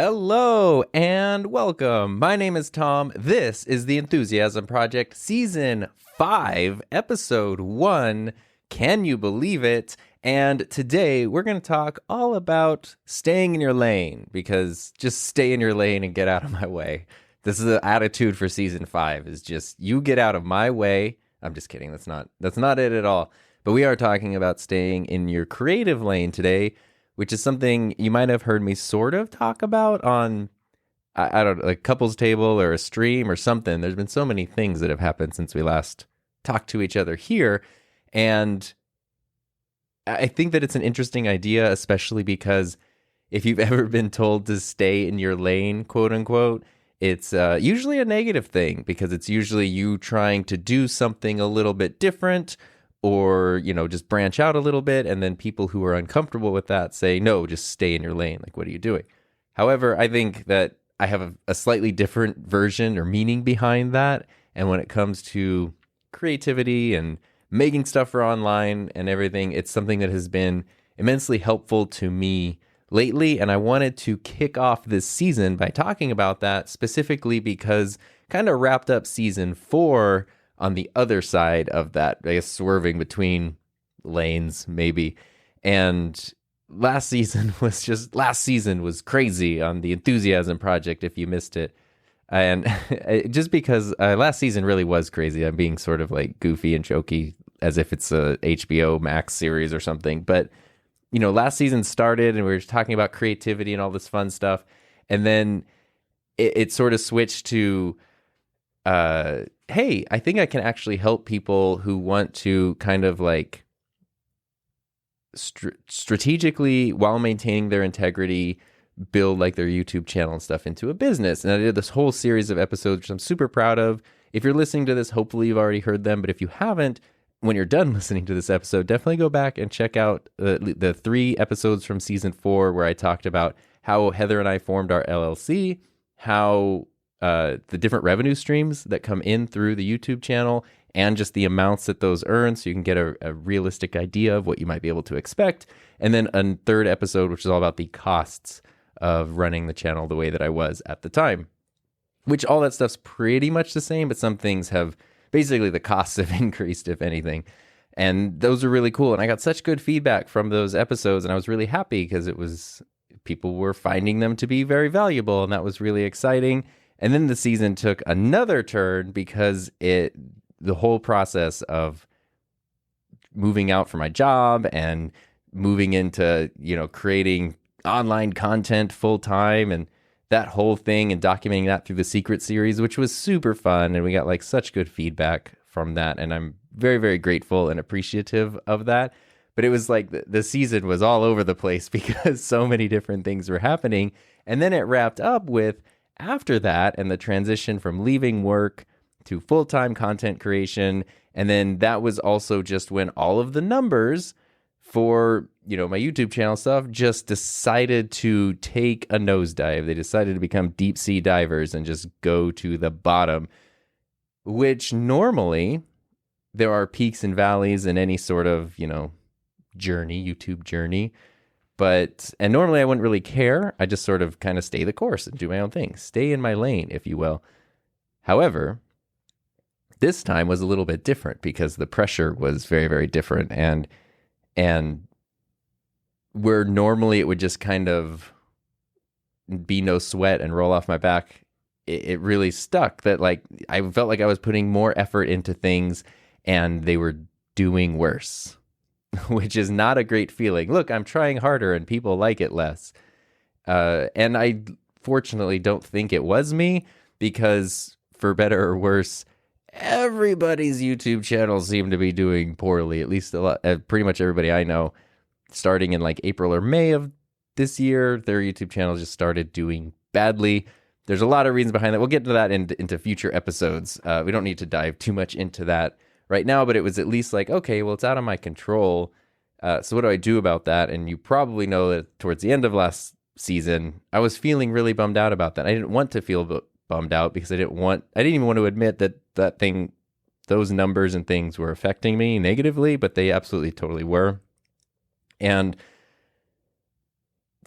Hello and welcome. My name is Tom. This is the Enthusiasm Project, Season 5, Episode 1. Can you believe it? And today we're going to talk all about staying in your lane, because just stay in your lane and get out of my way. This is the attitude for Season 5, is just you get out of my way. I'm just kidding. That's not it at all. But we are talking about staying in your creative lane today, which is something you might have heard me sort of talk about on, I don't know, like Couples Table or a stream or something. There's been so many things that have happened since we last talked to each other here. And I think that it's an interesting idea, especially because if you've ever been told to stay in your lane, quote unquote, it's usually a negative thing, because it's usually you trying to do something a little bit different, or, just branch out a little bit, and then people who are uncomfortable with that say, no, just stay in your lane. Like, what are you doing? However, I think that I have a slightly different version or meaning behind that. And when it comes to creativity and making stuff for online and everything, it's something that has been immensely helpful to me lately. And I wanted to kick off this season by talking about that, specifically because kind of wrapped up Season 4 on the other side of that, I guess, swerving between lanes, maybe. And last season was crazy on the Enthusiasm Project, if you missed it. And just because last season really was crazy. I'm being sort of like goofy and jokey as if it's a HBO Max series or something. But, last season started and we were talking about creativity and all this fun stuff. And then it sort of switched to, hey, I think I can actually help people who want to kind of like strategically, while maintaining their integrity, build like their YouTube channel and stuff into a business. And I did this whole series of episodes, which I'm super proud of. If you're listening to this, hopefully you've already heard them. But if you haven't, when you're done listening to this episode, definitely go back and check out the 3 episodes from Season 4, where I talked about how Heather and I formed our LLC, how the different revenue streams that come in through the YouTube channel, and just the amounts that those earn, so you can get a realistic idea of what you might be able to expect. And then a 3rd episode, which is all about the costs of running the channel the way that I was at the time, which all that stuff's pretty much the same, but some things have, basically the costs have increased, if anything. And those are really cool. And I got such good feedback from those episodes, and I was really happy because people were finding them to be very valuable, and that was really exciting. And then the season took another turn because the whole process of moving out from my job and moving into, creating online content full time, and that whole thing, and documenting that through the Secret series, which was super fun. And we got like such good feedback from that. And I'm very, very grateful and appreciative of that. But it was like the season was all over the place because so many different things were happening. And then it wrapped up with, after that, and the transition from leaving work to full-time content creation. And then that was also just when all of the numbers for, my YouTube channel stuff just decided to take a nosedive. They decided to become deep sea divers and just go to the bottom, which normally there are peaks and valleys in any sort of, YouTube journey. And normally I wouldn't really care. I just sort of kind of stay the course and do my own thing. Stay in my lane, if you will. However, this time was a little bit different because the pressure was very, very different. And where normally it would just kind of be no sweat and roll off my back, it really stuck that like I felt like I was putting more effort into things and they were doing worse. Which is not a great feeling. Look, I'm trying harder and people like it less. And I fortunately don't think it was me, because for better or worse, everybody's YouTube channels seem to be doing poorly. At least pretty much everybody I know, starting in like April or May of this year, their YouTube channels just started doing badly. There's a lot of reasons behind that. We'll get to that into future episodes. We don't need to dive too much into that right now, but it was at least like, okay, well, it's out of my control. So what do I do about that? And you probably know that towards the end of last season, I was feeling really bummed out about that. I didn't want to feel bummed out because I didn't even want to admit that those numbers and things were affecting me negatively, but they absolutely totally were. And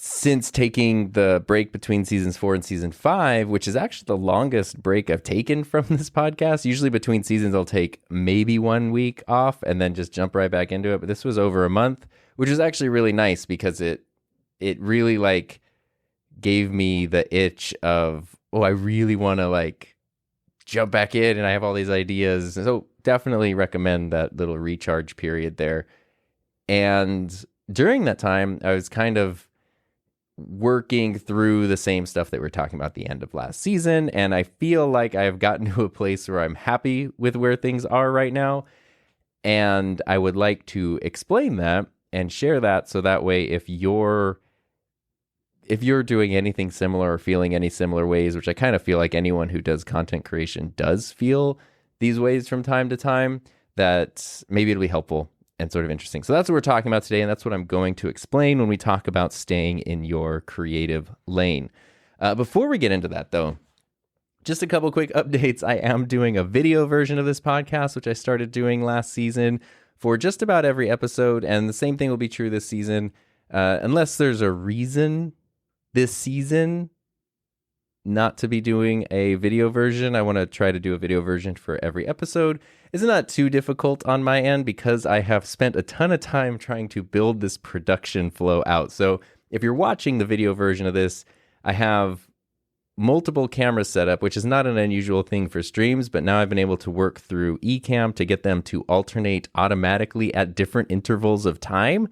since taking the break between seasons 4 and season 5, which is actually the longest break I've taken from this podcast. Usually between seasons, I'll take maybe 1 week off and then just jump right back into it. But this was over a month, which is actually really nice because it really like gave me the itch of, oh, I really want to like jump back in and I have all these ideas. So definitely recommend that little recharge period there. And during that time, I was kind of working through the same stuff that we were talking about at the end of last season. And I feel like I've gotten to a place where I'm happy with where things are right now. And I would like to explain that and share that so that way if you're doing anything similar or feeling any similar ways, which I kind of feel like anyone who does content creation does feel these ways from time to time, that maybe it'll be helpful and sort of interesting. So that's what we're talking about today, and that's what I'm going to explain when we talk about staying in your creative lane. Before we get into that, though, just a couple quick updates. I am doing a video version of this podcast, which I started doing last season for just about every episode, and the same thing will be true this season, unless there's a reason this season not to be doing a video version. I want to try to do a video version for every episode. It's not too difficult on my end because I have spent a ton of time trying to build this production flow out. So if you're watching the video version of this, I have multiple cameras set up, which is not an unusual thing for streams, but now I've been able to work through Ecamm to get them to alternate automatically at different intervals of time,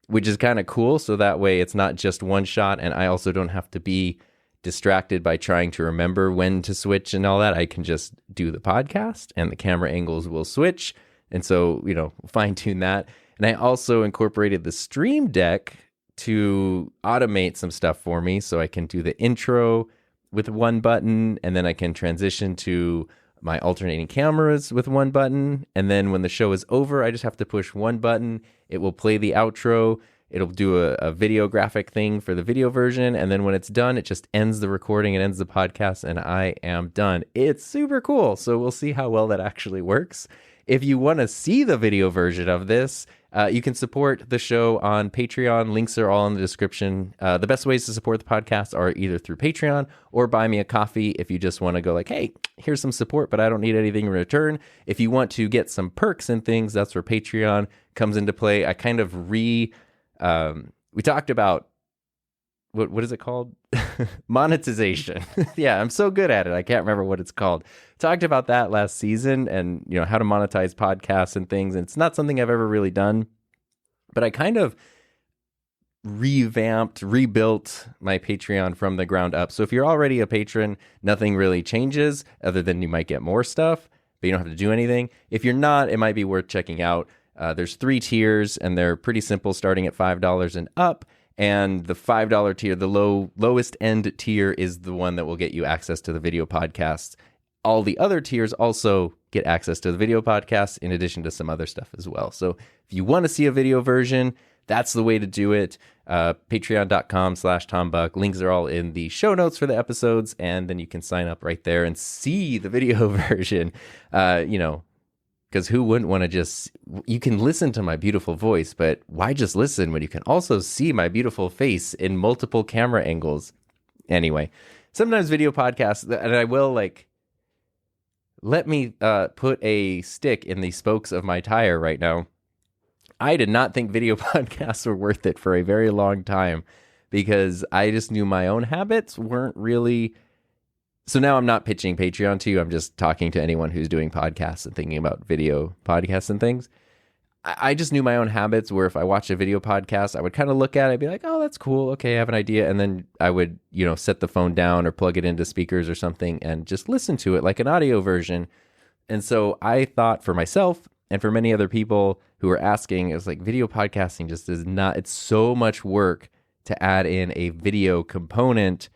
which is kind of cool. So that way it's not just one shot, and I also don't have to be distracted by trying to remember when to switch and all that. I can just do the podcast and the camera angles will switch. And so, fine tune that. And I also incorporated the Stream Deck to automate some stuff for me. So I can do the intro with one button, and then I can transition to my alternating cameras with one button. And then when the show is over, I just have to push one button. It will play the outro. It'll do a video graphic thing for the video version. And then when it's done, it just ends the recording and ends the podcast, and I am done. It's super cool. So we'll see how well that actually works. If you want to see the video version of this, you can support the show on Patreon. Links are all in the description. The best ways to support the podcast are either through Patreon or buy me a coffee if you just want to go like, hey, here's some support, but I don't need anything in return. If you want to get some perks and things, that's where Patreon comes into play. I kind of we talked about, what is it called? Monetization. Yeah, I'm so good at it. I can't remember what it's called. Talked about that last season and, how to monetize podcasts and things. And it's not something I've ever really done, but I kind of rebuilt my Patreon from the ground up. So if you're already a patron, nothing really changes other than you might get more stuff, but you don't have to do anything. If you're not, it might be worth checking out. There's 3 tiers, and they're pretty simple, starting at $5 and up. And the $5 tier, the lowest end tier, is the one that will get you access to the video podcasts. All the other tiers also get access to the video podcasts in addition to some other stuff as well. So if you want to see a video version, that's the way to do it. Patreon.com/TomBuck. Links are all in the show notes for the episodes, and then you can sign up right there and see the video version. Because who wouldn't want to you can listen to my beautiful voice, but why just listen when you can also see my beautiful face in multiple camera angles? Anyway, sometimes video podcasts, and I will let me put a stick in the spokes of my tire right now. I did not think video podcasts were worth it for a very long time because I just knew my own habits weren't really. So now I'm not pitching Patreon to you. I'm just talking to anyone who's doing podcasts and thinking about video podcasts and things. I just knew my own habits where if I watched a video podcast, I would kind of look at it and be like, oh, that's cool. Okay, I have an idea. And then I would, set the phone down or plug it into speakers or something and just listen to it like an audio version. And so I thought for myself and for many other people who were asking, it was like video podcasting just is not, it's so much work to add in a video component.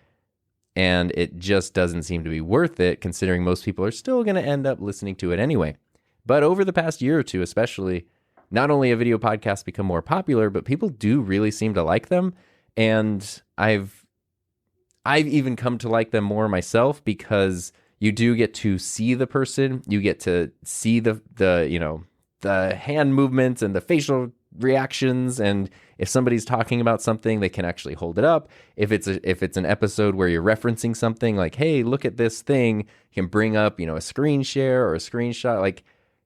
And it just doesn't seem to be worth it, considering most people are still going to end up listening to it anyway. But over the past year or two, especially, not only have video podcasts become more popular, but people do really seem to like them. And I've even come to like them more myself because you do get to see the person. You get to see the hand movements and the facial reactions, and if somebody's talking about something, they can actually hold it up. If it's an episode where you're referencing something like, hey, look at this thing, you can bring up, a screen share or a screenshot. Like,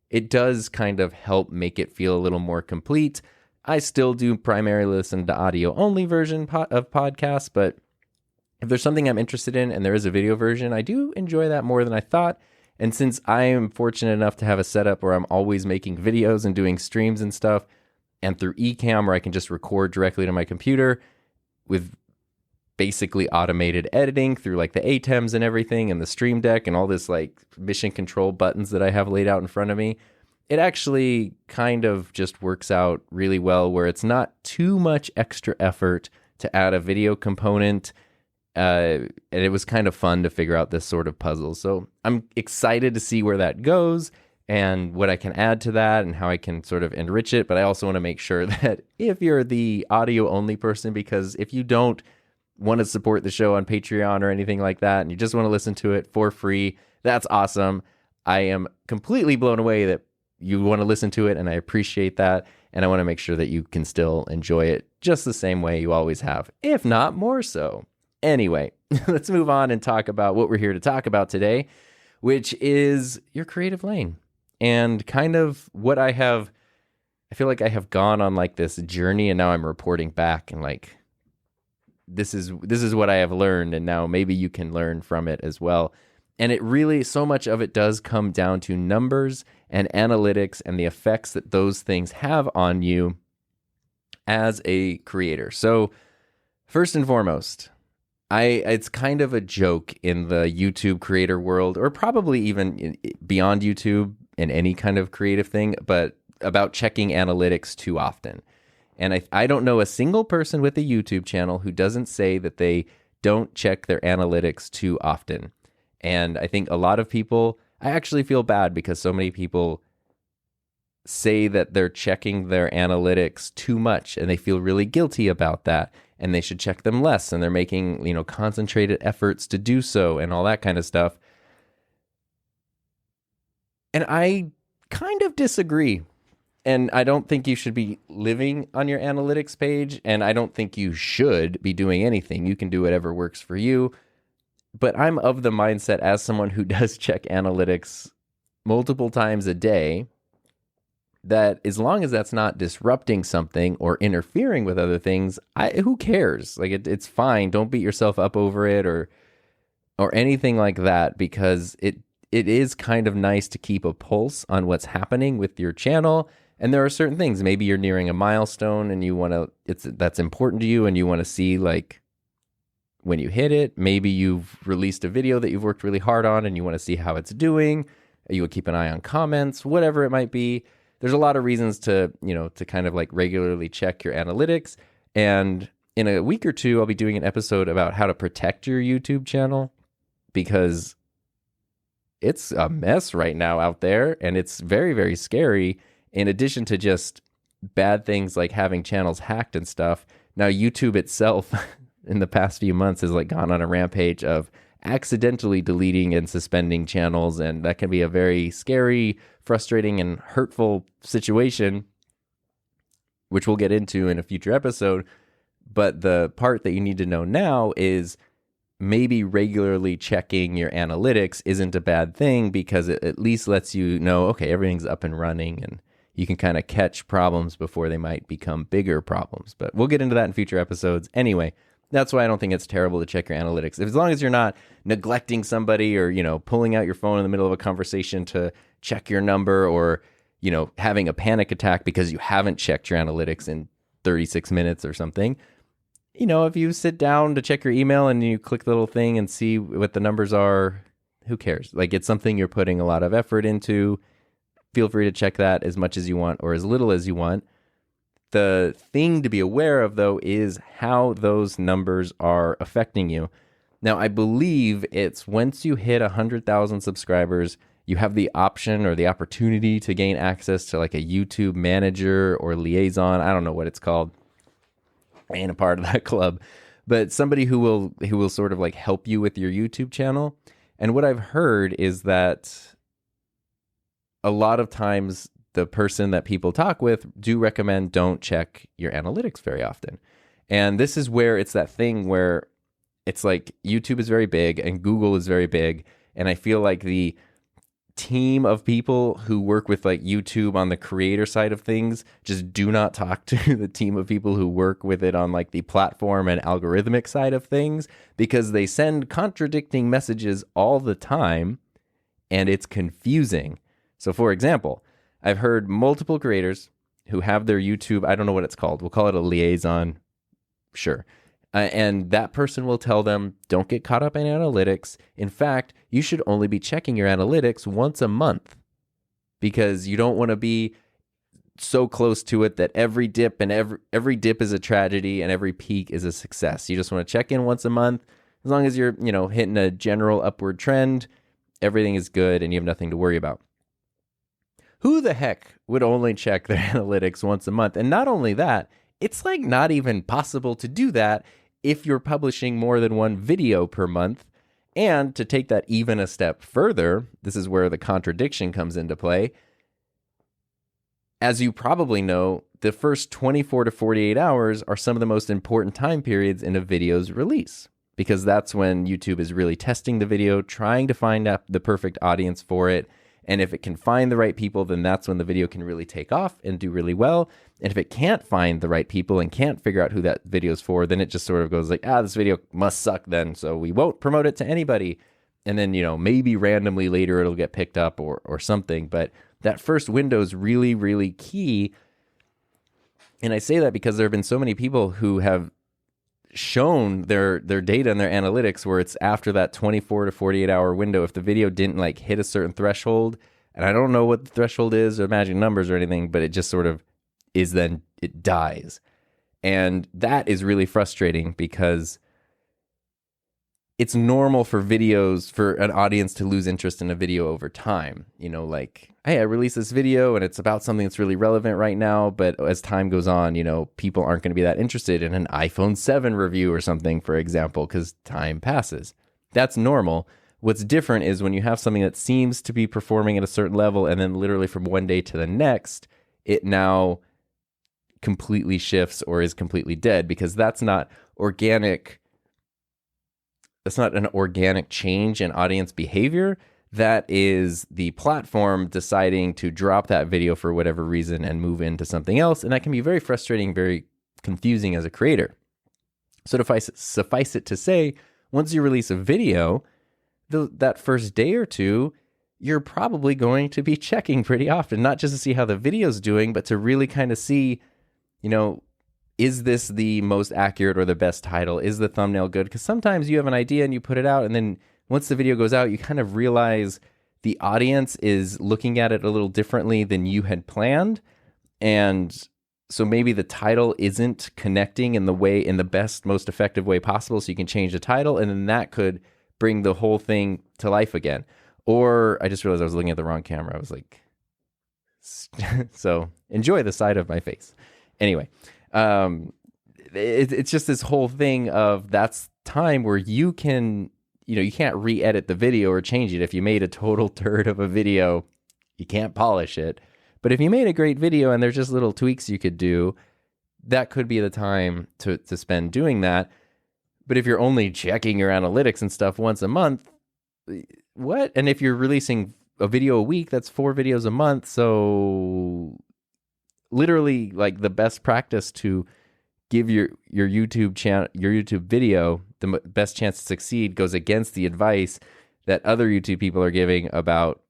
it does kind of help make it feel a little more complete. I still do primarily listen to audio only version of podcasts, but if there's something I'm interested in and there is a video version, I do enjoy that more than I thought. And since I am fortunate enough to have a setup where I'm always making videos and doing streams and stuff, and through Ecamm where I can just record directly to my computer with basically automated editing through like the ATEMs and everything and the Stream Deck and all this like mission control buttons that I have laid out in front of me, it actually kind of just works out really well where it's not too much extra effort to add a video component. And it was kind of fun to figure out this sort of puzzle. So I'm excited to see where that goes and what I can add to that and how I can sort of enrich it. But I also want to make sure that if you're the audio only person, because if you don't want to support the show on Patreon or anything like that, and you just want to listen to it for free, that's awesome. I am completely blown away that you want to listen to it, and I appreciate that. And I want to make sure that you can still enjoy it just the same way you always have, if not more so. Anyway, let's move on and talk about what we're here to talk about today, which is your creative lane. And kind of what I feel like I have gone on like this journey, and now I'm reporting back and like, this is what I have learned, and now maybe you can learn from it as well. And it really, so much of it does come down to numbers and analytics and the effects that those things have on you as a creator. So first and foremost, it's kind of a joke in the YouTube creator world, or probably even beyond YouTube in any kind of creative thing, but about checking analytics too often. And I don't know a single person with a YouTube channel who doesn't say that they don't check their analytics too often. And I think a lot of people, I actually feel bad because so many people say that they're checking their analytics too much and they feel really guilty about that. And they should check them less, and they're making, concentrated efforts to do so and all that kind of stuff. And I kind of disagree. And I don't think you should be living on your analytics page, and I don't think you should be doing anything. You can do whatever works for you. But I'm of the mindset, as someone who does check analytics multiple times a day, that as long as that's not disrupting something or interfering with other things, who cares? Like it's fine. Don't beat yourself up over it or anything like that, because it is kind of nice to keep a pulse on what's happening with your channel. And there are certain things. Maybe you're nearing a milestone and you want to, that's important to you, and you want to see like when you hit it. Maybe you've released a video that you've worked really hard on and you want to see how it's doing. You would keep an eye on comments, whatever it might be. There's a lot of reasons to kind of like regularly check your analytics. And in a week or two, I'll be doing an episode about how to protect your YouTube channel, because it's a mess right now out there, and it's very, very scary. In addition to just bad things like having channels hacked and stuff, now YouTube itself in the past few months has like gone on a rampage of accidentally deleting and suspending channels, and that can be a very scary, frustrating, and hurtful situation, which we'll get into in a future episode. But the part that you need to know now is maybe regularly checking your analytics isn't a bad thing, because it at least lets you know, okay, everything's up and running, and you can kind of catch problems before they might become bigger problems. But we'll get into that in future episodes. Anyway, that's why I don't think it's terrible to check your analytics. As long as you're not neglecting somebody or, pulling out your phone in the middle of a conversation to check your number, or, having a panic attack because you haven't checked your analytics in 36 minutes or something. If you sit down to check your email and you click the little thing and see what the numbers are, who cares? Like, it's something you're putting a lot of effort into. Feel free to check that as much as you want or as little as you want. The thing to be aware of, though, is how those numbers are affecting you. Now, I believe it's once you hit 100,000 subscribers, you have the option or the opportunity to gain access to like a YouTube manager or liaison. I don't know what it's called. I ain't a part of that club, but somebody who will sort of like help you with your YouTube channel. And what I've heard is that a lot of times the person that people talk with do recommend don't check your analytics very often. And this is where it's that thing where it's like YouTube is very big and Google is very big. And I feel like the team of people who work with like YouTube on the creator side of things just do not talk to the team of people who work with it on like the platform and algorithmic side of things, because they send contradicting messages all the time and it's confusing. So for example, I've heard multiple creators who have their YouTube, I don't know what it's called, we'll call it a liaison, sure. And that person will tell them, don't get caught up in analytics. In fact, you should only be checking your analytics once a month, because you don't want to be so close to it that every dip and every dip is a tragedy and every peak is a success. You just want to check in once a month. As long as you're, hitting a general upward trend, everything is good and you have nothing to worry about. Who the heck would only check their analytics once a month? And not only that, it's like not even possible to do that if you're publishing more than one video per month. And to take that even a step further, this is where the contradiction comes into play. As you probably know, the first 24 to 48 hours are some of the most important time periods in a video's release, because that's when YouTube is really testing the video, trying to find out the perfect audience for it. And if it can find the right people, then that's when the video can really take off and do really well. And if it can't find the right people and can't figure out who that video is for, then it just sort of goes like, this video must suck then, so we won't promote it to anybody. And then, maybe randomly later it'll get picked up or something. But that first window is really, really key. And I say that because there have been so many people who have shown their data and their analytics where it's after that 24 to 48 hour window, if the video didn't like hit a certain threshold, and I don't know what the threshold is or magic numbers or anything, but it just sort of is, then it dies. And that is really frustrating, because it's normal for videos, for an audience to lose interest in a video over time. Like, hey, I released this video and it's about something that's really relevant right now, but as time goes on, people aren't going to be that interested in an iPhone 7 review or something, for example, because time passes. That's normal. What's different is when you have something that seems to be performing at a certain level, and then literally from one day to the next, it now completely shifts or is completely dead, because that's not organic. That's not an organic change in audience behavior. That is the platform deciding to drop that video for whatever reason and move into something else. And that can be very frustrating, very confusing as a creator. So suffice it to say, once you release a video, that first day or two, you're probably going to be checking pretty often, not just to see how the video's doing, but to really kind of see, is this the most accurate or the best title? Is the thumbnail good? Because sometimes you have an idea and you put it out, and then once the video goes out, you kind of realize the audience is looking at it a little differently than you had planned. And so maybe the title isn't connecting in the best, most effective way possible. So you can change the title, and then that could bring the whole thing to life again. Or I just realized I was looking at the wrong camera. I was like, so enjoy the side of my face. Anyway, it's just this whole thing of that's time where you can, you can't re-edit the video or change it. If you made a total turd of a video, you can't polish it. But if you made a great video and there's just little tweaks you could do, that could be the time to spend doing that. But if you're only checking your analytics and stuff once a month, what? And if you're releasing a video a week, that's 4 videos a month. So literally, like, the best practice to give your YouTube channel, your YouTube video, the best chance to succeed goes against the advice that other YouTube people are giving about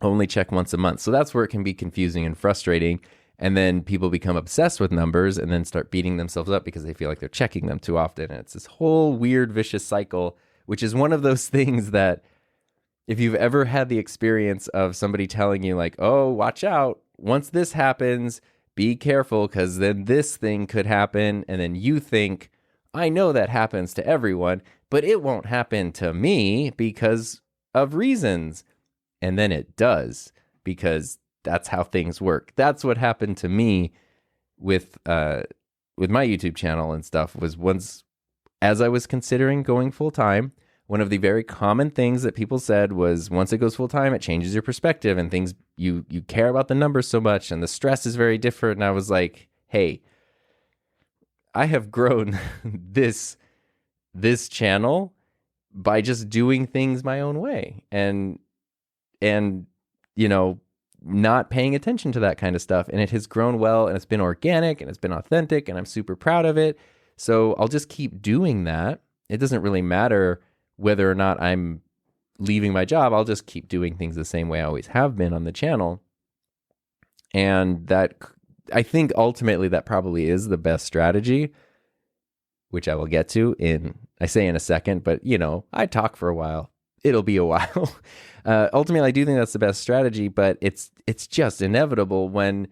only check once a month. So that's where it can be confusing and frustrating. And then people become obsessed with numbers and then start beating themselves up because they feel like they're checking them too often. And it's this whole weird, vicious cycle, which is one of those things that if you've ever had the experience of somebody telling you like, oh, watch out, once this happens, be careful because then this thing could happen. And then you think, I know that happens to everyone, but it won't happen to me because of reasons. And then it does, because that's how things work. That's what happened to me with my YouTube channel and stuff. Was once, as I was considering going full time, one of the very common things that people said was once it goes full time, it changes your perspective and things you care about the numbers so much and the stress is very different. And I was like, hey, I have grown this channel by just doing things my own way and not paying attention to that kind of stuff. And it has grown well and it's been organic and it's been authentic and I'm super proud of it. So I'll just keep doing that. It doesn't really matter whether or not I'm leaving my job. I'll just keep doing things the same way I always have been on the channel. And that, I think ultimately that probably is the best strategy, which I will get to in a second, but I talk for a while. It'll be a while. Ultimately, I do think that's the best strategy, but it's just inevitable when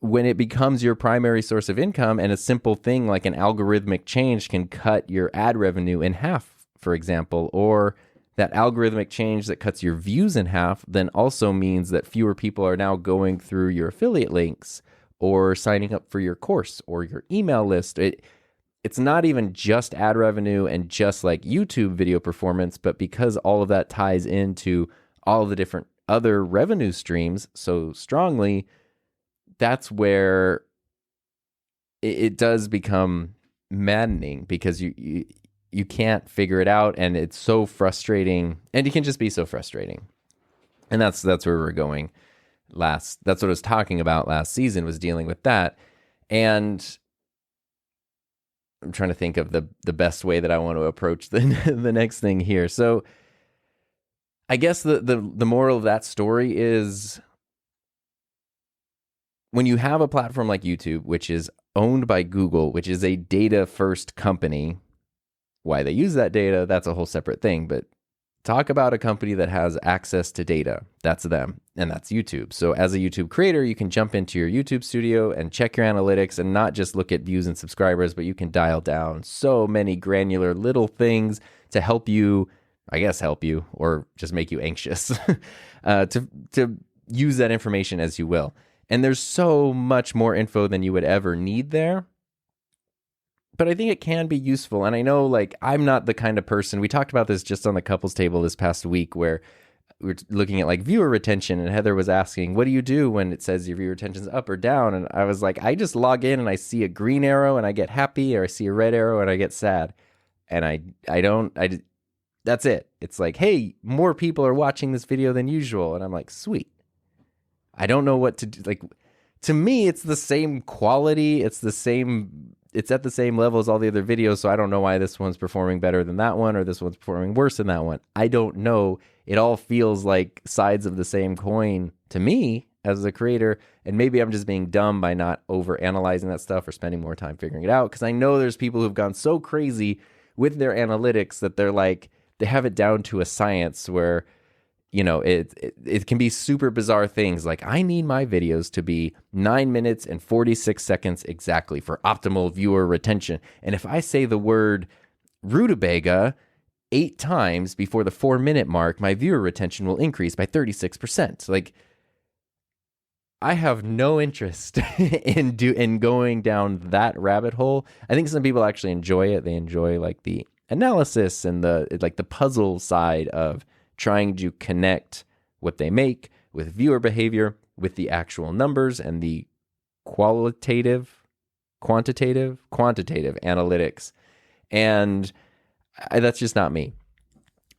it becomes your primary source of income and a simple thing like an algorithmic change can cut your ad revenue in half, for example, or that algorithmic change that cuts your views in half then also means that fewer people are now going through your affiliate links or signing up for your course or your email list. It's not even just ad revenue and just like YouTube video performance, but because all of that ties into all of the different other revenue streams so strongly, that's where it does become maddening because you can't figure it out and it's so frustrating and it can just be so frustrating. And that's where we're going that's what I was talking about last season, was dealing with that. And I'm trying to think of the best way that I want to approach the next thing here. So I guess the moral of that story is when you have a platform like YouTube, which is owned by Google, which is a data first company, why they use that data, that's a whole separate thing. But talk about a company that has access to data. That's them, and that's YouTube. So as a YouTube creator, you can jump into your YouTube studio and check your analytics and not just look at views and subscribers, but you can dial down so many granular little things to help you, or just make you anxious to use that information as you will. And there's so much more info than you would ever need there. But I think it can be useful. And I know, like, I'm not the kind of person, we talked about this just on the couples table this past week, where we were looking at like viewer retention, and Heather was asking, what do you do when it says your viewer retention's up or down? And I was like, I just log in and I see a green arrow and I get happy, or I see a red arrow and I get sad. And that's it. It's like, hey, more people are watching this video than usual. And I'm like, sweet. I don't know what to do. Like, to me, it's the same quality. It's at the same level as all the other videos. So I don't know why this one's performing better than that one, or this one's performing worse than that one. I don't know. It all feels like sides of the same coin to me as a creator. And maybe I'm just being dumb by not over analyzing that stuff or spending more time figuring it out. Cause I know there's people who've gone so crazy with their analytics that they're like, they have it down to a science where, it can be super bizarre things like, I need my videos to be 9 minutes and 46 seconds exactly for optimal viewer retention. And if I say the word rutabaga 8 times before the 4-minute mark, my viewer retention will increase by 36%. Like, I have no interest in going down that rabbit hole. I think some people actually enjoy it. They enjoy like the analysis and the puzzle side of trying to connect what they make with viewer behavior, with the actual numbers and the quantitative analytics. And that's just not me.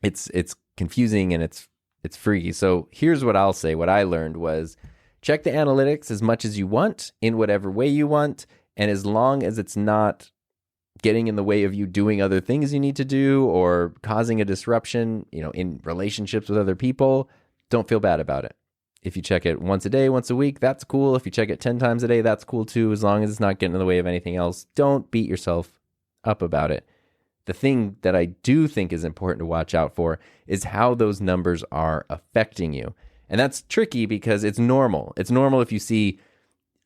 It's confusing and it's freaky. So here's what I'll say. What I learned was, check the analytics as much as you want in whatever way you want. And as long as it's not getting in the way of you doing other things you need to do or causing a disruption, in relationships with other people, don't feel bad about it. If you check it once a day, once a week, that's cool. If you check it 10 times a day, that's cool too, as long as it's not getting in the way of anything else. Don't beat yourself up about it. The thing that I do think is important to watch out for is how those numbers are affecting you. And that's tricky because it's normal. It's normal if you see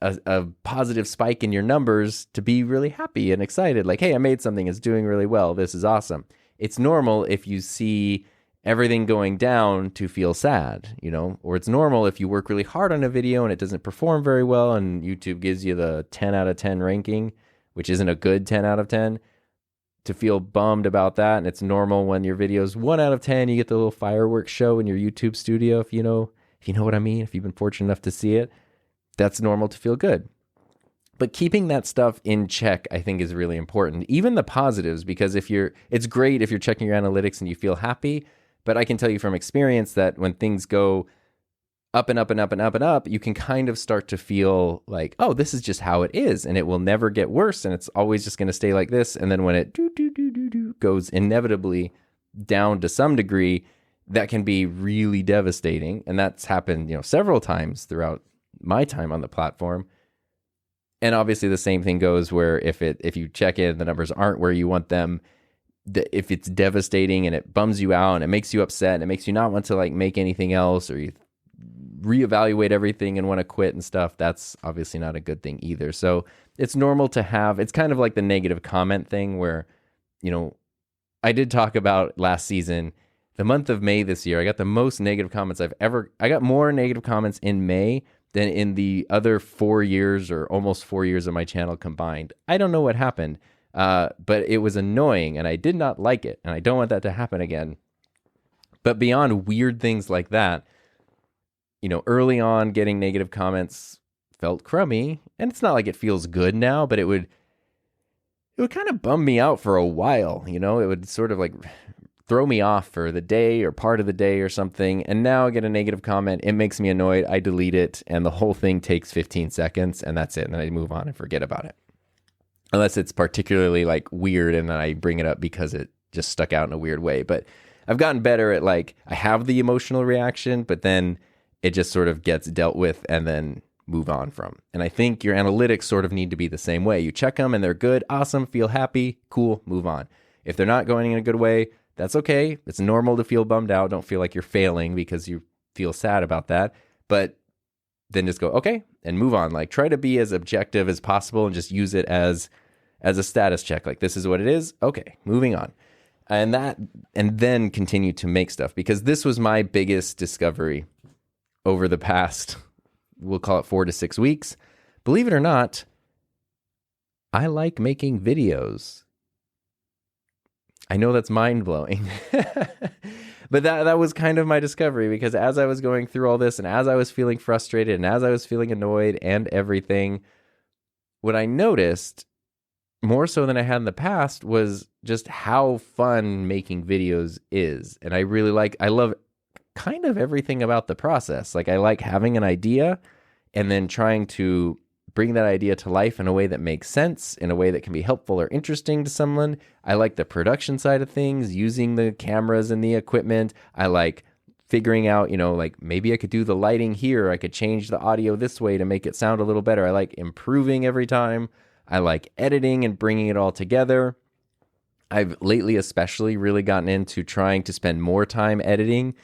a positive spike in your numbers to be really happy and excited. Like, hey, I made something. It's doing really well. This is awesome. It's normal if you see everything going down to feel sad, or it's normal if you work really hard on a video and it doesn't perform very well and YouTube gives you the 10 out of 10 ranking, which isn't a good 10 out of 10, to feel bummed about that. And it's normal when your videos 1 out of 10, you get the little fireworks show in your YouTube studio. If you know what I mean, if you've been fortunate enough to see it, that's normal to feel good. But keeping that stuff in check, I think, is really important. Even the positives, because it's great if you're checking your analytics and you feel happy. But I can tell you from experience that when things go up and up and up and up and up, you can kind of start to feel like, oh, this is just how it is, and it will never get worse, and it's always just going to stay like this. And then when it goes inevitably down to some degree, that can be really devastating. And that's happened, several times throughout my time on the platform. And obviously the same thing goes where if you check in, the numbers aren't where you want them, if it's devastating and it bums you out and it makes you upset and it makes you not want to like make anything else, or you reevaluate everything and want to quit and stuff, that's obviously not a good thing either. So it's normal to have, it's kind of like the negative comment thing where, I did talk about last season, the month of May this year, I got the most negative comments I got more negative comments in May than in the other 4 years or almost 4 years of my channel combined. I don't know what happened, but it was annoying and I did not like it, and I don't want that to happen again. But beyond weird things like that, early on getting negative comments felt crummy, and it's not like it feels good now, but it would kind of bum me out for a while. It would sort of like throw me off for the day or part of the day or something. And now I get a negative comment. It makes me annoyed. I delete it, and the whole thing takes 15 seconds, and that's it. And then I move on and forget about it. Unless it's particularly like weird, and then I bring it up because it just stuck out in a weird way. But I've gotten better at like, I have the emotional reaction, but then it just sort of gets dealt with and then move on from. And I think your analytics sort of need to be the same way. You check them and they're good, awesome, feel happy, cool, move on. If they're not going in a good way, that's okay. It's normal to feel bummed out. Don't feel like you're failing because you feel sad about that. But then just go, okay, and move on. Like, try to be as objective as possible and just use it as a status check. Like, this is what it is. Okay, moving on. And then continue to make stuff, because this was my biggest discovery over the past, we'll call it 4 to 6 weeks. Believe it or not, I like making videos. I know that's mind-blowing, but that was kind of my discovery, because as I was going through all this and as I was feeling frustrated and as I was feeling annoyed and everything, what I noticed more so than I had in the past was just how fun making videos is. And I love kind of everything about the process. Like, I like having an idea and then trying to bring that idea to life in a way that makes sense, in a way that can be helpful or interesting to someone. I like the production side of things, using the cameras and the equipment. I like figuring out, like, maybe I could do the lighting here. I could change the audio this way to make it sound a little better. I like improving every time. I like editing and bringing it all together. I've lately especially really gotten into trying to spend more time editing.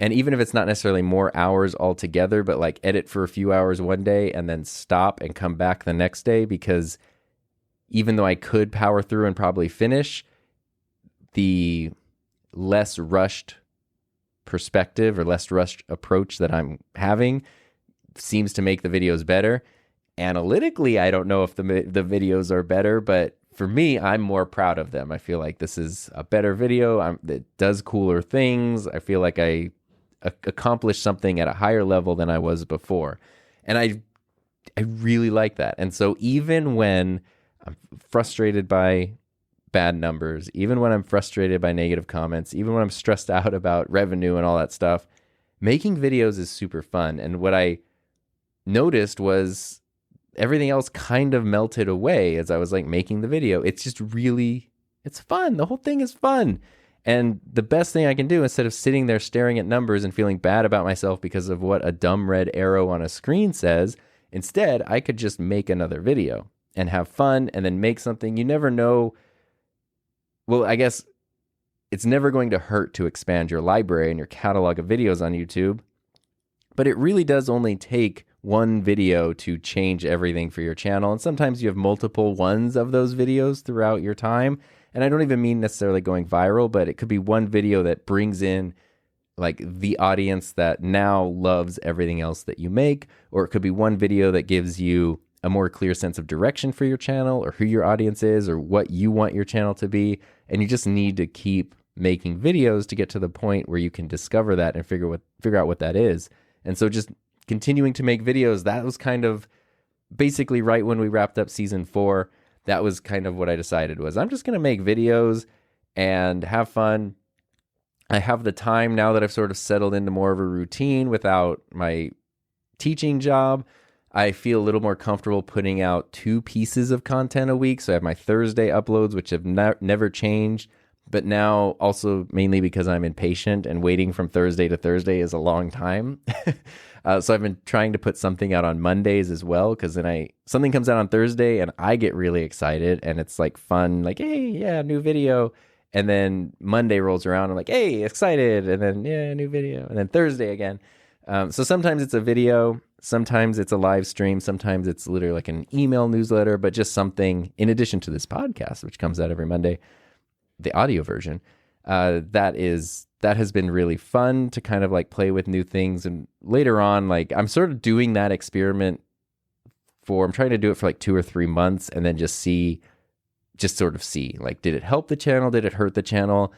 And even if it's not necessarily more hours altogether, but like edit for a few hours one day and then stop and come back the next day, because even though I could power through and probably finish, the less rushed perspective or less rushed approach that I'm having seems to make the videos better. Analytically, I don't know if the videos are better, but for me, I'm more proud of them. I feel like this is a better video. It does cooler things. I feel like I accomplished something at a higher level than I was before. And I really like that. And so even when I'm frustrated by bad numbers, even when I'm frustrated by negative comments, even when I'm stressed out about revenue and all that stuff, making videos is super fun. And what I noticed was everything else kind of melted away as I was like making the video. It's just really, it's fun. The whole thing is fun. And the best thing I can do, instead of sitting there staring at numbers and feeling bad about myself because of what a dumb red arrow on a screen says, instead, I could just make another video and have fun and then make something. You never know. Well, I guess it's never going to hurt to expand your library and your catalog of videos on YouTube, but it really does only take one video to change everything for your channel. And sometimes you have multiple ones of those videos throughout your time. And I don't even mean necessarily going viral, but it could be one video that brings in like the audience that now loves everything else that you make, or it could be one video that gives you a more clear sense of direction for your channel or who your audience is or what you want your channel to be. And you just need to keep making videos to get to the point where you can discover that and figure out what that is. And so just continuing to make videos, that was kind of basically right when we wrapped up season 4. That was kind of what I decided was I'm just going to make videos and have fun. I have the time now that I've sort of settled into more of a routine without my teaching job. I feel a little more comfortable putting out 2 pieces of content a week. So I have my Thursday uploads, which have never changed, but now also mainly because I'm impatient and waiting from Thursday to Thursday is a long time. So I've been trying to put something out on Mondays as well, because then something comes out on Thursday and I get really excited and it's like fun, like, hey, yeah, new video. And then Monday rolls around, I'm like, hey, excited. And then, yeah, new video. And then Thursday again. So sometimes it's a video, sometimes it's a live stream, sometimes it's literally like an email newsletter, but just something in addition to this podcast, which comes out every Monday, the audio version. That has been really fun to kind of like play with new things. And later on, like I'm sort of doing that experiment I'm trying to do it for like 2 or 3 months and then just sort of see, like, did it help the channel? Did it hurt the channel?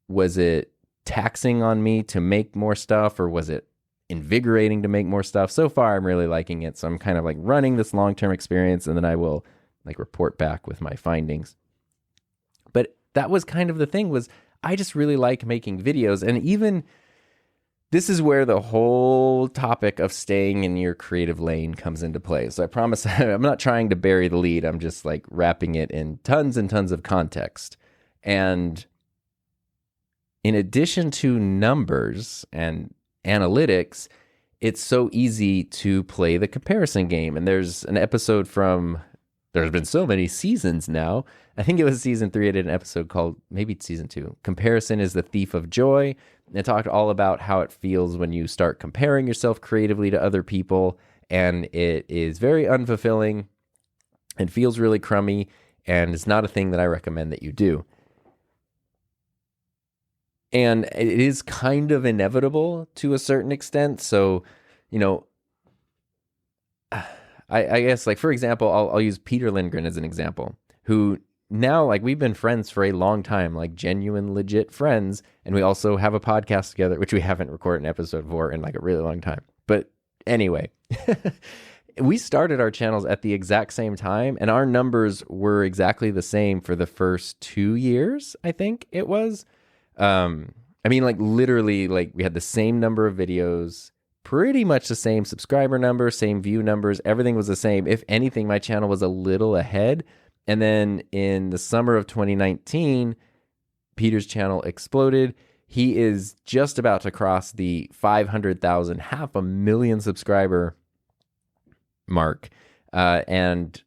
Was it taxing on me to make more stuff, or was it invigorating to make more stuff? So far, I'm really liking it. So I'm kind of like running this long-term experience, and then I will like report back with my findings. But that was kind of the thing, was I just really like making videos. And even this is where the whole topic of staying in your creative lane comes into play. So I promise I'm not trying to bury the lead. I'm just like wrapping it in tons and tons of context. And in addition to numbers and analytics, it's so easy to play the comparison game. And there's an episode there's been so many seasons now. I think it was season 3. I did an episode called, maybe it's season 2, Comparison is the Thief of Joy. And it talked all about how it feels when you start comparing yourself creatively to other people. And it is very unfulfilling and feels really crummy. And it's not a thing that I recommend that you do. And it is kind of inevitable to a certain extent. So, I guess, like, for example, I'll use Peter Lindgren as an example, who now, like, we've been friends for a long time, like genuine, legit friends. And we also have a podcast together, which we haven't recorded an episode for in like a really long time. But anyway, we started our channels at the exact same time, and our numbers were exactly the same for the first 2 years, I think it was. I mean, like, literally, like, we had the same number of videos, pretty much the same subscriber number, same view numbers. Everything was the same. If anything, my channel was a little ahead. And then in the summer of 2019, Peter's channel exploded. He is just about to cross the 500,000, 500,000 subscriber mark. And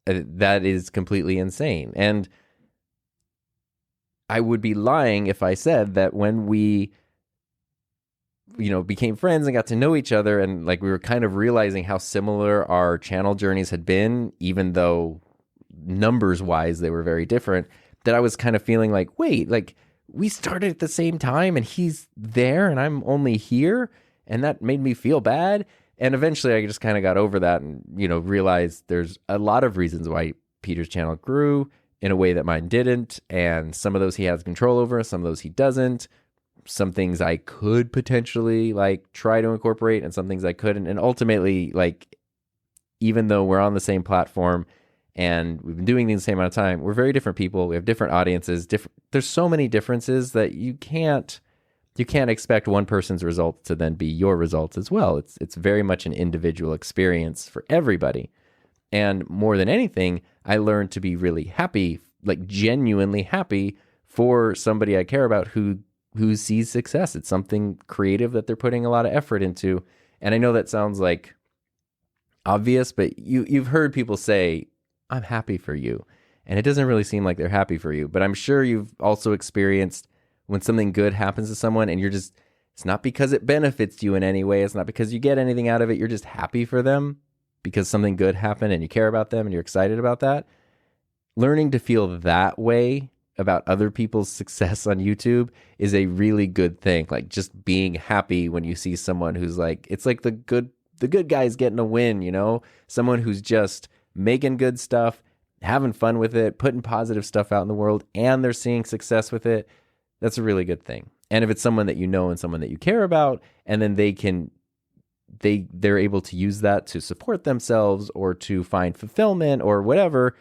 that is completely insane. And I would be lying if I said that when we, became friends and got to know each other, and like we were kind of realizing how similar our channel journeys had been, even though numbers wise they were very different, that I was kind of feeling like, wait, like we started at the same time and he's there and I'm only here, and that made me feel bad. And eventually I just kind of got over that and realized there's a lot of reasons why Peter's channel grew in a way that mine didn't, and some of those he has control over, some of those he doesn't. Some things I could potentially like try to incorporate, and some things I couldn't. And ultimately, like, even though we're on the same platform and we've been doing things the same amount of time, we're very different people. We have different audiences. There's so many differences that you can't expect one person's results to then be your results as well. It's very much an individual experience for everybody. And more than anything, I learned to be really happy, like genuinely happy for somebody I care about who sees success. It's something creative that they're putting a lot of effort into. And I know that sounds like obvious, but you've heard people say, I'm happy for you. And it doesn't really seem like they're happy for you. But I'm sure you've also experienced when something good happens to someone and it's not because it benefits you in any way. It's not because you get anything out of it. You're just happy for them because something good happened and you care about them and you're excited about that. Learning to feel that way about other people's success on YouTube is a really good thing. Like, just being happy when you see someone who's like, it's like the good the good guy's getting a win, you know, someone who's just making good stuff, having fun with it, putting positive stuff out in the world, and they're seeing success with it. That's a really good thing. And if it's someone that you know and someone that you care about, and then they're able to use that to support themselves or to find fulfillment or whatever,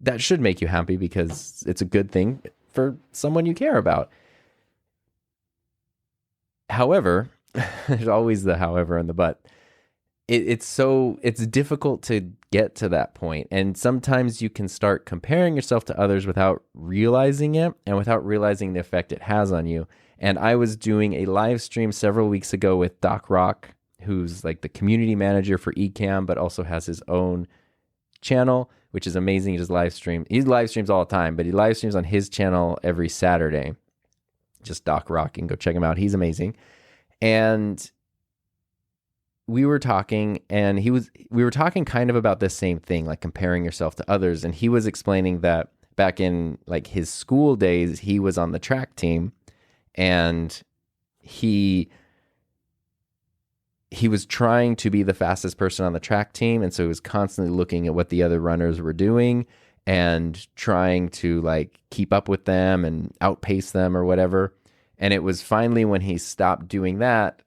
that should make you happy because it's a good thing for someone you care about. However, there's always the however and the but. It's difficult to get to that point. And sometimes you can start comparing yourself to others without realizing it and without realizing the effect it has on you. And I was doing a live stream several weeks ago with Doc Rock, who's like the community manager for Ecamm, but also has his own channel, which is amazing. He does live stream. He live streams all the time, but he live streams on his channel every Saturday. Just Doc Rock, and go check him out. He's amazing. And we were talking, and we were talking kind of about the same thing, like comparing yourself to others. And he was explaining that back in like his school days, he was on the track team, and he was trying to be the fastest person on the track team. And so he was constantly looking at what the other runners were doing and trying to like keep up with them and outpace them or whatever. And it was finally when he stopped doing that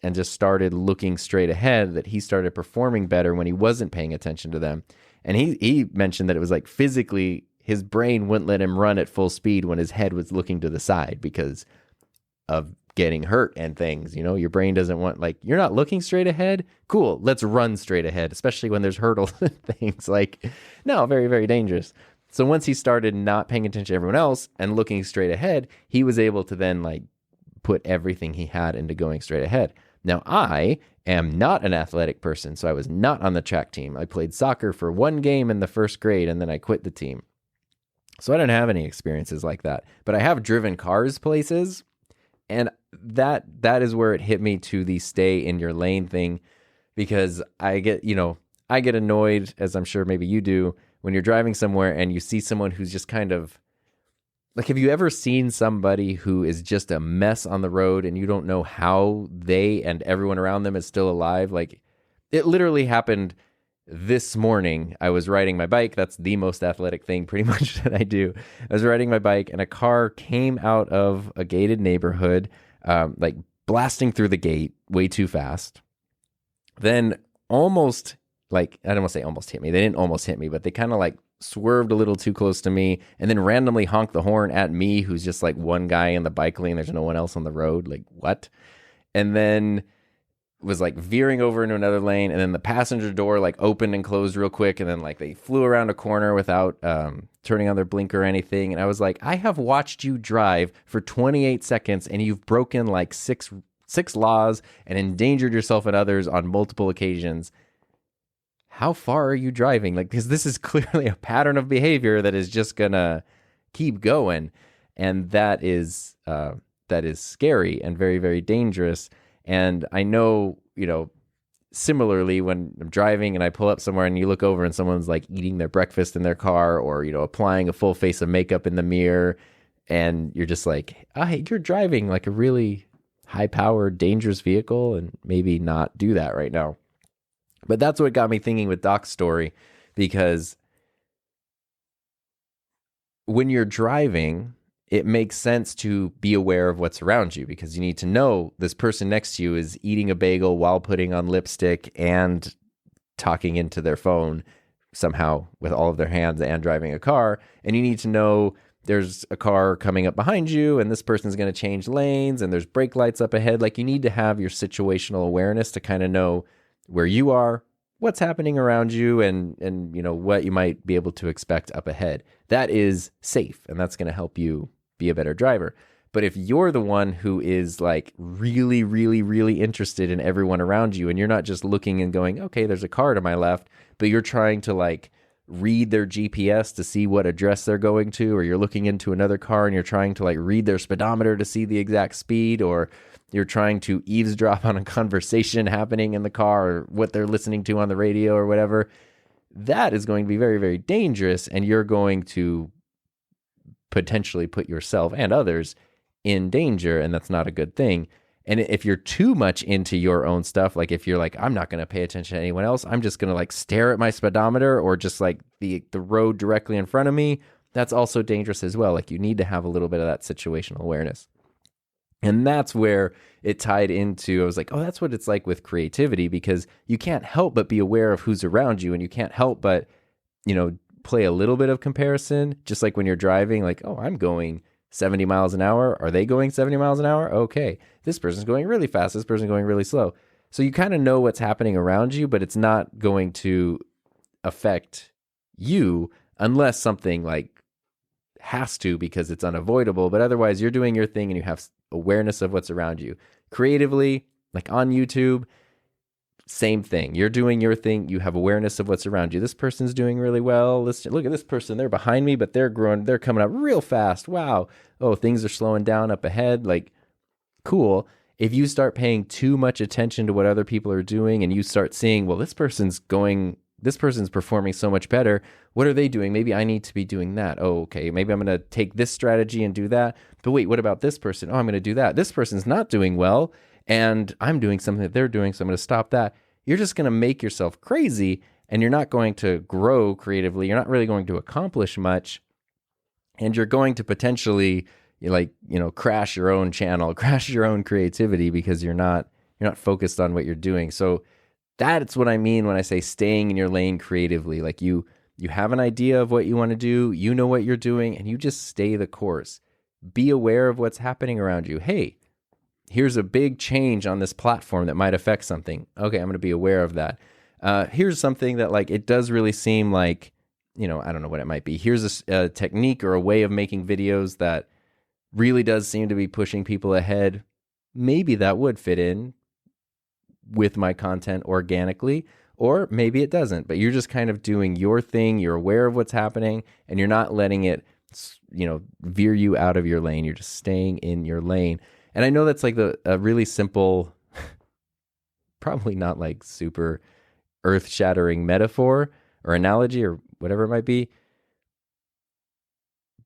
and just started looking straight ahead that he started performing better when he wasn't paying attention to them. And he mentioned that it was like physically his brain wouldn't let him run at full speed when his head was looking to the side because of getting hurt and things. You know, your brain doesn't want, like, you're not looking straight ahead. Cool, let's run straight ahead, especially when there's hurdles and things. Like, no, very, very dangerous. So once he started not paying attention to everyone else and looking straight ahead, he was able to then like put everything he had into going straight ahead. Now, I am not an athletic person, so I was not on the track team. I played soccer for one game in the first grade, and then I quit the team. So I don't have any experiences like that. But I have driven cars places, and that is where it hit me to the stay in your lane thing, because I get annoyed, as I'm sure maybe you do, when you're driving somewhere and you see someone who's just kind of like, have you ever seen somebody who is just a mess on the road and you don't know how they and everyone around them is still alive? Like, it literally happened this morning. I was riding my bike. That's the most athletic thing pretty much that I do. I was riding my bike and a car came out of a gated neighborhood, like blasting through the gate way too fast. Then almost, like, I don't want to say almost hit me. They didn't almost hit me, but they kind of like swerved a little too close to me and then randomly honked the horn at me, who's just like one guy in the bike lane. There's no one else on the road. Like, what? And then was like veering over into another lane, and then the passenger door like opened and closed real quick, and then like they flew around a corner without turning on their blinker or anything. And I was like, I have watched you drive for 28 seconds and you've broken like six laws and endangered yourself and others on multiple occasions. How far are you driving? Like, because this is clearly a pattern of behavior that is just gonna keep going, and that is scary and very, very dangerous. And I know, similarly, when I'm driving and I pull up somewhere and you look over and someone's like eating their breakfast in their car, or, applying a full face of makeup in the mirror, and you're just like, oh, hey, you're driving like a really high-powered, dangerous vehicle, and maybe not do that right now. But that's what got me thinking with Doc's story, because when you're driving, it makes sense to be aware of what's around you, because you need to know this person next to you is eating a bagel while putting on lipstick and talking into their phone somehow with all of their hands and driving a car. And you need to know there's a car coming up behind you and this person's going to change lanes and there's brake lights up ahead. Like, you need to have your situational awareness to kind of know where you are, what's happening around you, and what you might be able to expect up ahead. That is safe, and that's going to help you be a better driver. But if you're the one who is like really, really, really interested in everyone around you, and you're not just looking and going, okay, there's a car to my left, but you're trying to like read their GPS to see what address they're going to, or you're looking into another car and you're trying to like read their speedometer to see the exact speed, or you're trying to eavesdrop on a conversation happening in the car, or what they're listening to on the radio or whatever, that is going to be very, very dangerous, and you're going to potentially put yourself and others in danger, and that's not a good thing. And if you're too much into your own stuff, like if you're like, I'm not going to pay attention to anyone else, I'm just going to like stare at my speedometer or just like the road directly in front of me, that's also dangerous as well. Like you need to have a little bit of that situational awareness. And that's where it tied into, I was like, oh, that's what it's like with creativity, because you can't help but be aware of who's around you, and you can't help but, play a little bit of comparison, just like when you're driving, like, oh, I'm going 70 miles an hour. Are they going 70 miles an hour? Okay. This person's going really fast. This person's going really slow. So you kind of know what's happening around you, but it's not going to affect you unless something like has to, because it's unavoidable. But otherwise, you're doing your thing and you have awareness of what's around you. Creatively, like on YouTube, same thing. You're doing your thing. You have awareness of what's around you. This person's doing really well. Look at this person. They're behind me, but they're growing. They're coming up real fast. Wow. Oh, things are slowing down up ahead. Like, cool. If you start paying too much attention to what other people are doing and you start seeing, well, this person's performing so much better. What are they doing? Maybe I need to be doing that. Oh, okay. Maybe I'm going to take this strategy and do that. But wait, what about this person? Oh, I'm going to do that. This person's not doing well, and I'm doing something that they're doing, so I'm going to stop that. You're just going to make yourself crazy, and you're not going to grow creatively. You're not really going to accomplish much, and you're going to potentially crash your own channel, crash your own creativity, because you're not focused on what you're doing. So that's what I mean when I say staying in your lane creatively. Like you have an idea of what you want to do, you know what you're doing, and you just stay the course. Be aware of what's happening around you. Hey, here's a big change on this platform that might affect something. Okay, I'm going to be aware of that. Here's something that like it does really seem like, I don't know what it might be. Here's a technique or a way of making videos that really does seem to be pushing people ahead. Maybe that would fit in with my content organically, or maybe it doesn't, but you're just kind of doing your thing. You're aware of what's happening, and you're not letting it, veer you out of your lane. You're just staying in your lane. And I know that's like a really simple, probably not like super earth-shattering metaphor or analogy or whatever it might be.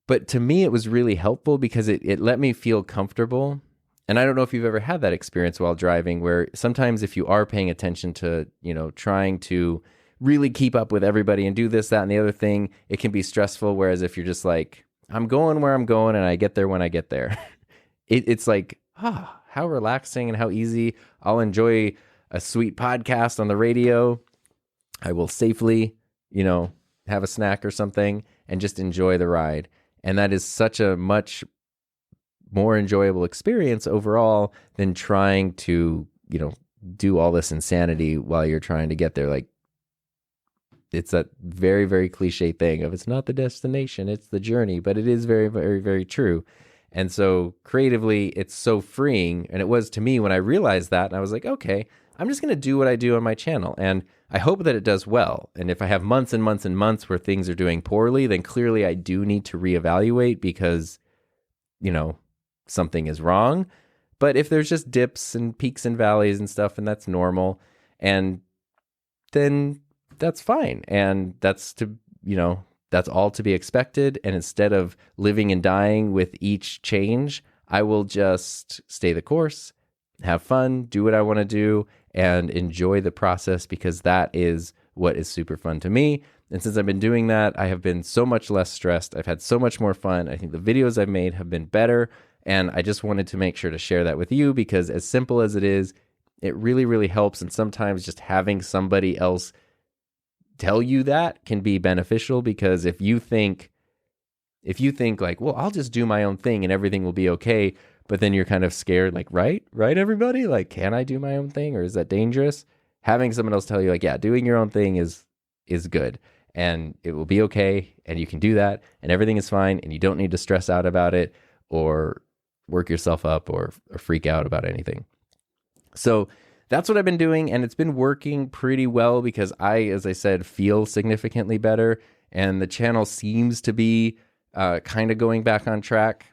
But to me, it was really helpful because it let me feel comfortable. And I don't know if you've ever had that experience while driving, where sometimes if you are paying attention to, trying to really keep up with everybody and do this, that, and the other thing, it can be stressful. Whereas if you're just like, I'm going where I'm going and I get there when I get there, it's like, how relaxing and how easy. I'll enjoy a sweet podcast on the radio. I will safely, have a snack or something and just enjoy the ride. And that is such a much more enjoyable experience overall than trying to, do all this insanity while you're trying to get there. Like, it's that very, very cliche thing of it's not the destination, it's the journey, but it is very, very, very true. And so creatively, it's so freeing. And it was to me when I realized that, and I was like, okay, I'm just going to do what I do on my channel. And I hope that it does well. And if I have months and months and months where things are doing poorly, then clearly I do need to reevaluate because, something is wrong. But if there's just dips and peaks and valleys and stuff, and that's normal, and then that's fine. And that's that's all to be expected. And instead of living and dying with each change, I will just stay the course, have fun, do what I want to do, and enjoy the process, because that is what is super fun to me. And since I've been doing that, I have been so much less stressed. I've had so much more fun. I think the videos I've made have been better. And I just wanted to make sure to share that with you, because as simple as it is, it really, really helps. And sometimes just having somebody else tell you that can be beneficial, because if you think like, well, I'll just do my own thing and everything will be okay, but then you're kind of scared, like, right, everybody? Like, can I do my own thing, or is that dangerous? Having someone else tell you, like, yeah, doing your own thing is good, and it will be okay, and you can do that, and everything is fine, and you don't need to stress out about it or work yourself up or freak out about anything. So that's what I've been doing, and it's been working pretty well, because I, as I said, feel significantly better, and the channel seems to be kind of going back on track.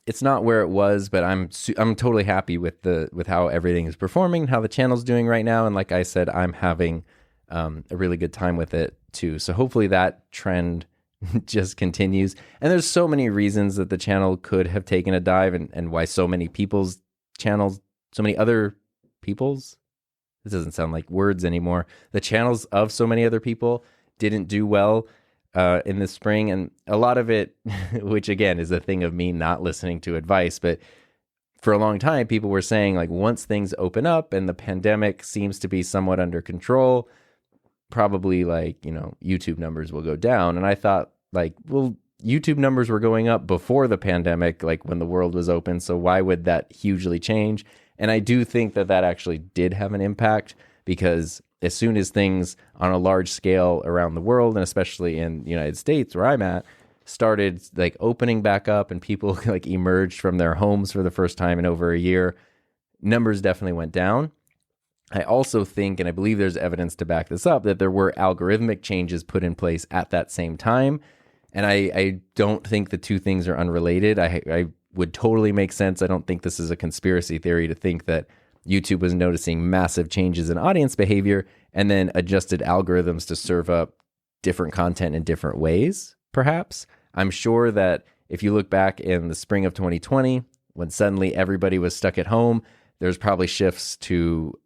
It's not where it was, but I'm totally happy with how everything is performing, how the channel's doing right now, and like I said, I'm having a really good time with it too. So hopefully that trend just continues. And there's so many reasons that the channel could have taken a dive, and why so many people's channels, so many other people's, this doesn't sound like words anymore, the channels of so many other people didn't do well in the spring. And a lot of it, which again is a thing of me not listening to advice, but for a long time, people were saying like once things open up and the pandemic seems to be somewhat under control, probably like, YouTube numbers will go down. And I thought like, well, YouTube numbers were going up before the pandemic, like when the world was open. So why would that hugely change? And I do think that actually did have an impact, because as soon as things on a large scale around the world, and especially in the United States where I'm at, started like opening back up and people like emerged from their homes for the first time in over a year, numbers definitely went down. I also think, and I believe there's evidence to back this up, that there were algorithmic changes put in place at that same time. And I don't think the two things are unrelated. I would totally make sense. I don't think this is a conspiracy theory to think that YouTube was noticing massive changes in audience behavior and then adjusted algorithms to serve up different content in different ways, perhaps. I'm sure that if you look back in the spring of 2020, when suddenly everybody was stuck at home, there's probably shifts to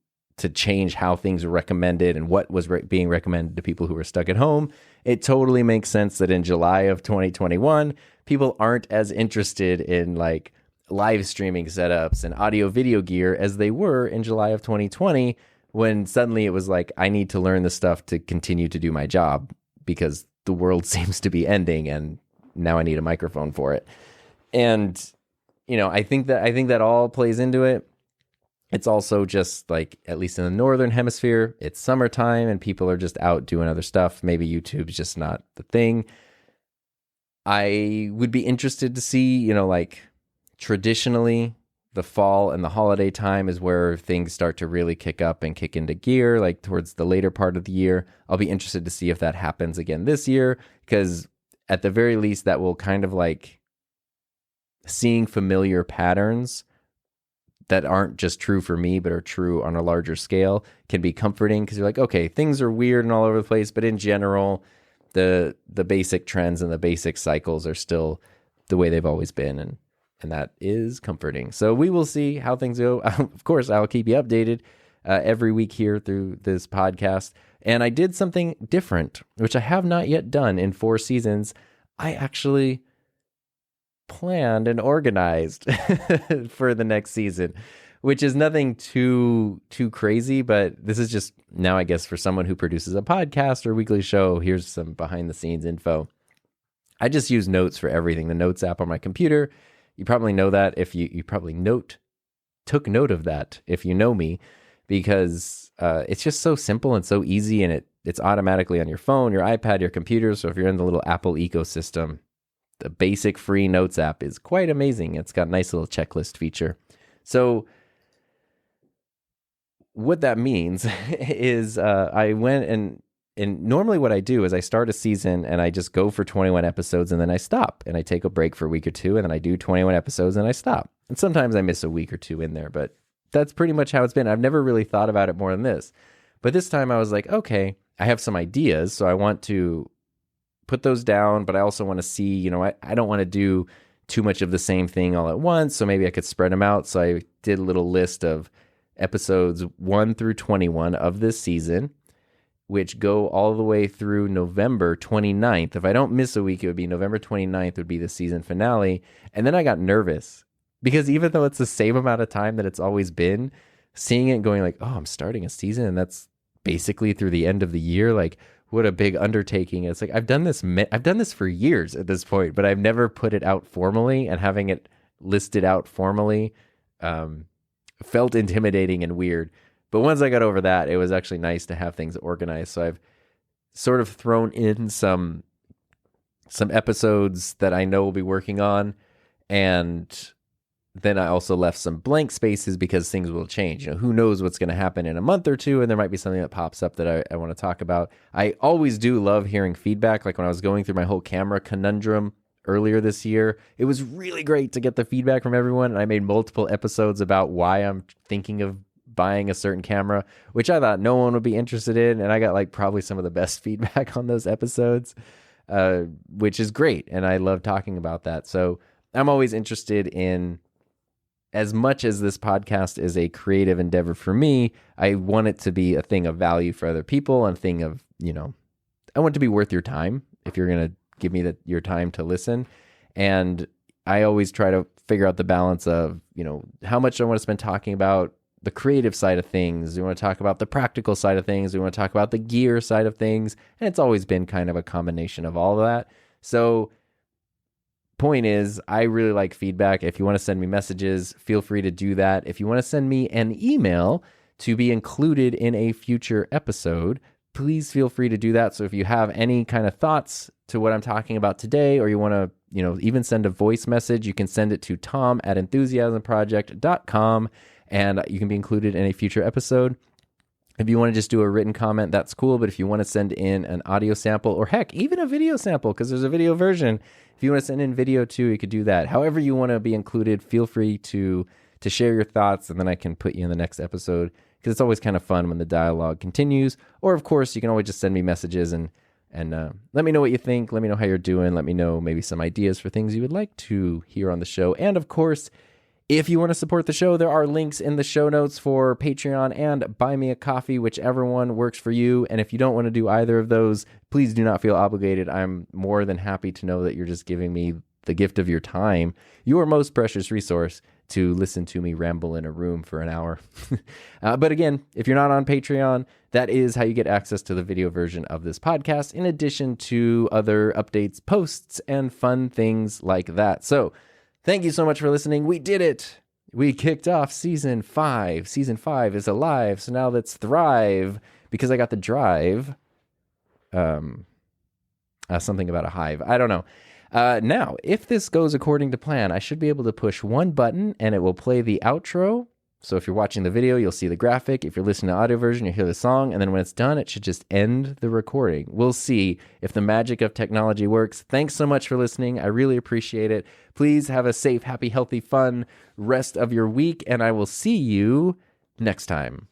change how things were recommended and what was being recommended to people who were stuck at home. It totally makes sense that in July of 2021, people aren't as interested in like live streaming setups and audio video gear as they were in July of 2020, when suddenly it was like, I need to learn this stuff to continue to do my job because the world seems to be ending and now I need a microphone for it. And, I think that all plays into it. It's also just like, at least in the Northern Hemisphere, it's summertime and people are just out doing other stuff. Maybe YouTube's just not the thing. I would be interested to see, like traditionally the fall and the holiday time is where things start to really kick up and kick into gear, like towards the later part of the year. I'll be interested to see if that happens again this year, because at the very least that will kind of like seeing familiar patterns that aren't just true for me, but are true on a larger scale can be comforting, because you're like, okay, things are weird and all over the place, but in general, the basic trends and the basic cycles are still the way they've always been. And that is comforting. So we will see how things go. Of course, I'll keep you updated every week here through this podcast. And I did something different, which I have not yet done in 4 seasons. I actually planned and organized for the next season, which is nothing too crazy, but this is just now, I guess, for someone who produces a podcast or weekly show, here's some behind the scenes info. I just use Notes for everything. The Notes app on my computer. You probably know that if you probably took note of that if you know me, because it's just so simple and so easy, and it's automatically on your phone, your iPad, your computer. So if you're in the little Apple ecosystem, the basic free Notes app is quite amazing. It's got a nice little checklist feature. So what that means is I went and normally what I do is I start a season and I just go for 21 episodes and then I stop and I take a break for a week or two and then I do 21 episodes and I stop. And sometimes I miss a week or two in there, but that's pretty much how it's been. I've never really thought about it more than this. But this time I was like, okay, I have some ideas, so I want to put those down, but I also want to see, I don't want to do too much of the same thing all at once, so maybe I could spread them out. So I did a little list of episodes 1 through 21 of this season, which go all the way through November 29th. If I don't miss a week, it would be November 29th would be the season finale. And then I got nervous because even though it's the same amount of time that it's always been, seeing it and going like, oh, I'm starting a season and that's basically through the end of the year. Like, what a big undertaking. It's like, I've done this for years at this point, but I've never put it out formally, and having it listed out formally felt intimidating and weird. But once I got over that, it was actually nice to have things organized. So I've sort of thrown in some episodes that I know we'll be working on. And then I also left some blank spaces because things will change. Who knows what's going to happen in a month or two, and there might be something that pops up that I want to talk about. I always do love hearing feedback. Like when I was going through my whole camera conundrum earlier this year, it was really great to get the feedback from everyone. And I made multiple episodes about why I'm thinking of buying a certain camera, which I thought no one would be interested in. And I got like probably some of the best feedback on those episodes, which is great. And I love talking about that. So I'm always interested in as much as this podcast is a creative endeavor for me, I want it to be a thing of value for other people and a thing of, I want it to be worth your time if you're going to give me your time to listen. And I always try to figure out the balance of, how much I want to spend talking about the creative side of things. We want to talk about the practical side of things. We want to talk about the gear side of things. And it's always been kind of a combination of all of that. So point is, I really like feedback. If you want to send me messages, feel free to do that. If you want to send me an email to be included in a future episode, please feel free to do that. So if you have any kind of thoughts to what I'm talking about today, or you want to, even send a voice message, you can send it to tom@enthusiasmproject.com and you can be included in a future episode. If you want to just do a written comment, that's cool. But if you want to send in an audio sample, or heck, even a video sample, because there's a video version, if you want to send in video too, you could do that. However you want to be included, feel free to share your thoughts, and then I can put you in the next episode, because it's always kind of fun when the dialogue continues. Or of course, you can always just send me messages and let me know what you think. Let me know how you're doing. Let me know maybe some ideas for things you would like to hear on the show. And of course, if you want to support the show, there are links in the show notes for Patreon and Buy Me a Coffee, whichever one works for you. And if you don't want to do either of those, please do not feel obligated. I'm more than happy to know that you're just giving me the gift of your time, your most precious resource, to listen to me ramble in a room for an hour. But again, if you're not on Patreon, that is how you get access to the video version of this podcast, in addition to other updates, posts, and fun things like that. So thank you so much for listening. We did it. We kicked off season 5. Season 5 is alive. So now let's thrive, because I got the drive. Something about a hive. I don't know. Now, if this goes according to plan, I should be able to push one button and it will play the outro. So if you're watching the video, you'll see the graphic. If you're listening to the audio version, you'll hear the song. And then when it's done, it should just end the recording. We'll see if the magic of technology works. Thanks so much for listening. I really appreciate it. Please have a safe, happy, healthy, fun rest of your week. And I will see you next time.